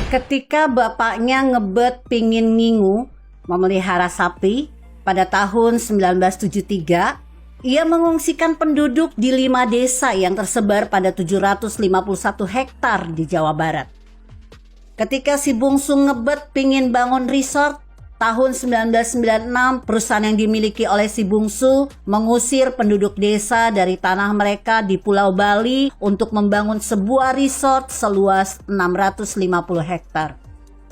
Ketika bapaknya ngebet pingin ngingu memelihara sapi pada tahun 1973, ia mengungsikan penduduk di 5 desa yang tersebar pada 751 hektar di Jawa Barat. Ketika si bungsu ngebet pingin bangun resort, tahun 1996 perusahaan yang dimiliki oleh si bungsu mengusir penduduk desa dari tanah mereka di Pulau Bali untuk membangun sebuah resort seluas 650 hektar.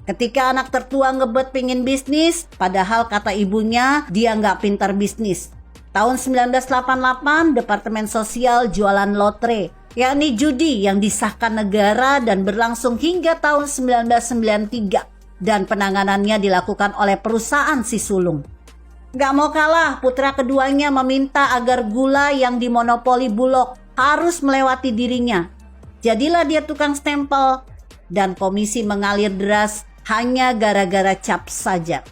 Ketika anak tertua ngebet pingin bisnis, padahal kata ibunya dia nggak pintar bisnis. Tahun 1988 Departemen Sosial jualan lotre, yakni judi yang disahkan negara dan berlangsung hingga tahun 1993. Dan penanganannya dilakukan oleh perusahaan si sulung. Gak mau kalah, putra keduanya meminta agar gula yang dimonopoli Bulog harus melewati dirinya. Jadilah dia tukang stempel dan komisi mengalir deras hanya gara-gara cap saja.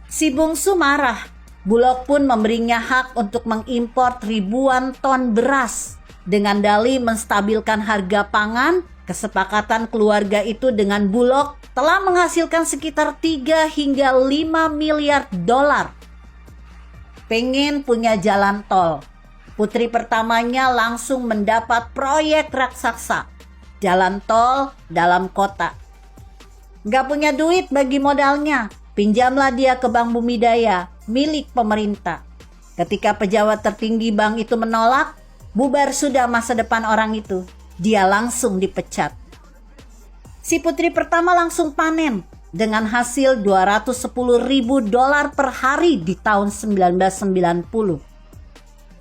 Si bungsu marah. Bulog pun memberinya hak untuk mengimpor ribuan ton beras dengan dalih menstabilkan harga pangan. Kesepakatan keluarga itu dengan Bulog telah menghasilkan sekitar 3 hingga 5 miliar dolar. Pengen punya jalan tol. Putri pertamanya langsung mendapat proyek raksasa. Jalan tol dalam kota. Gak punya duit bagi modalnya. Pinjamlah dia ke Bank Bumidaya, milik pemerintah. Ketika pejabat tertinggi bank itu menolak, bubar sudah masa depan orang itu. Dia langsung dipecat. Si putri pertama langsung panen dengan hasil 210.000 dolar per hari di tahun 1990.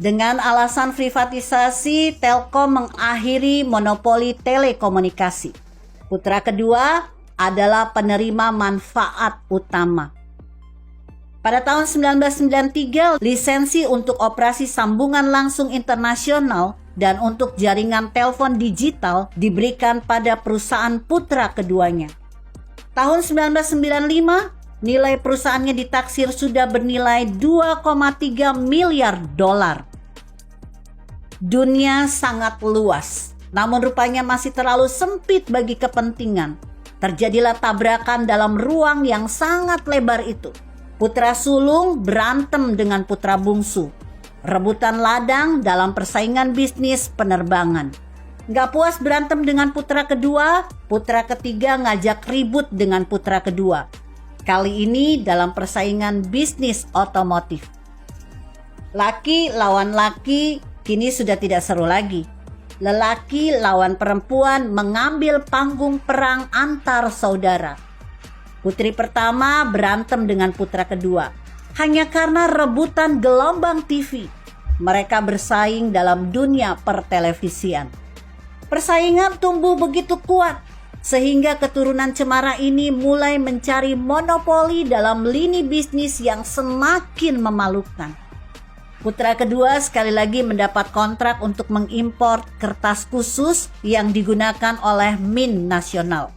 Dengan alasan privatisasi, Telkom mengakhiri monopoli telekomunikasi. Putra kedua adalah penerima manfaat utama. Pada tahun 1993, lisensi untuk operasi sambungan langsung internasional dan untuk jaringan telepon digital diberikan pada perusahaan putra keduanya. Tahun 1995, nilai perusahaannya ditaksir sudah bernilai 2,3 miliar dolar. Dunia sangat luas, namun rupanya masih terlalu sempit bagi kepentingan. Terjadilah tabrakan dalam ruang yang sangat lebar itu. Putra sulung berantem dengan putra bungsu. Rebutan ladang dalam persaingan bisnis penerbangan. Gak puas berantem dengan putra kedua, putra ketiga ngajak ribut dengan putra kedua. Kali ini dalam persaingan bisnis otomotif. Laki lawan laki kini sudah tidak seru lagi. Lelaki lawan perempuan mengambil panggung perang antar saudara. Putri pertama berantem dengan putra kedua. Hanya karena rebutan gelombang TV, mereka bersaing dalam dunia pertelevisian. Persaingan tumbuh begitu kuat, sehingga keturunan cemara ini mulai mencari monopoli dalam lini bisnis yang semakin memalukan. Putra kedua sekali lagi mendapat kontrak untuk mengimpor kertas khusus yang digunakan oleh Mint Nasional.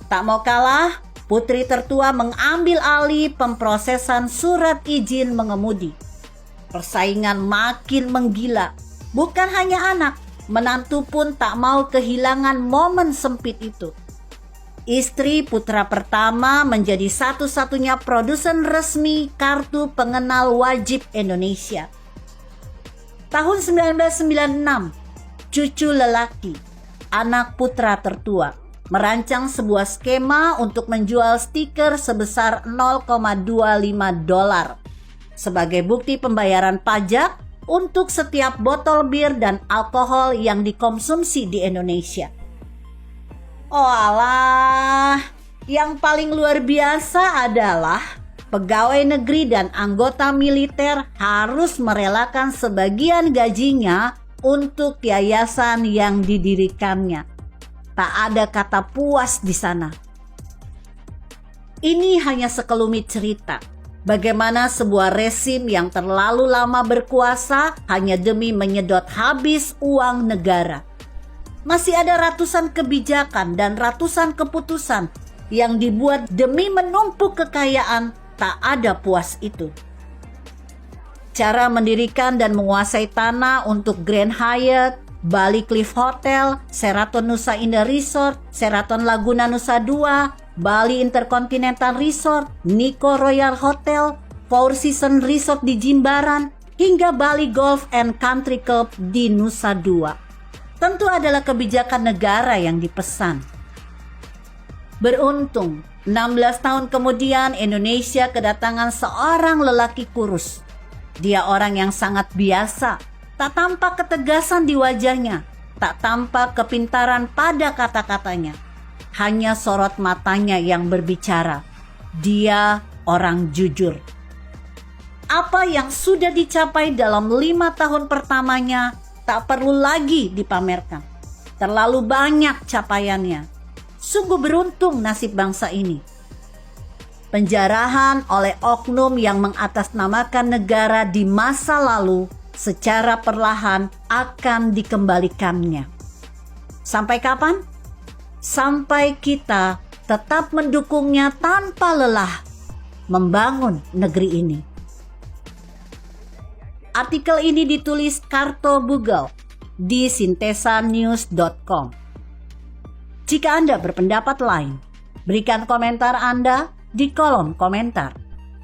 Tak mau kalah, putri tertua mengambil alih pemprosesan surat izin mengemudi. Persaingan makin menggila. Bukan hanya anak, menantu pun tak mau kehilangan momen sempit itu. Istri putra pertama menjadi satu-satunya produsen resmi kartu pengenal wajib Indonesia. Tahun 1996, cucu lelaki, anak putra tertua, merancang sebuah skema untuk menjual stiker sebesar 0,25 dolar sebagai bukti pembayaran pajak untuk setiap botol bir dan alkohol yang dikonsumsi di Indonesia. Oh alah, yang paling luar biasa adalah pegawai negeri dan anggota militer harus merelakan sebagian gajinya untuk yayasan yang didirikannya. Tak ada kata puas di sana. Ini hanya sekelumit cerita. Bagaimana sebuah rezim yang terlalu lama berkuasa hanya demi menyedot habis uang negara. Masih ada ratusan kebijakan dan ratusan keputusan yang dibuat demi menumpuk kekayaan, tak ada puas itu. Cara mendirikan dan menguasai tanah untuk Grand Hyatt, Bali Cliff Hotel, Sheraton Nusa Indah Resort, Sheraton Laguna Nusa Dua, Bali Intercontinental Resort, Nikko Royal Hotel, Four Seasons Resort di Jimbaran, hingga Bali Golf and Country Club di Nusa Dua. Tentu adalah kebijakan negara yang dipesan. Beruntung, 16 tahun kemudian Indonesia kedatangan seorang lelaki kurus. Dia orang yang sangat biasa, tak tampak ketegasan di wajahnya, tak tampak kepintaran pada kata-katanya. Hanya sorot matanya yang berbicara. Dia orang jujur. Apa yang sudah dicapai dalam 5 tahun pertamanya tak perlu lagi dipamerkan. Terlalu banyak capaiannya. Sungguh beruntung nasib bangsa ini. Penjarahan oleh oknum yang mengatasnamakan negara di masa lalu secara perlahan akan dikembalikannya. Sampai kapan? Sampai kita tetap mendukungnya tanpa lelah membangun negeri ini. Artikel ini ditulis Karto Bugel di sintesanews.com. Jika Anda berpendapat lain, berikan komentar Anda di kolom komentar.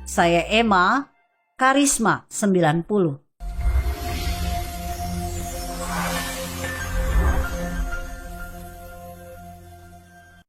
Saya Emma, Karisma 90.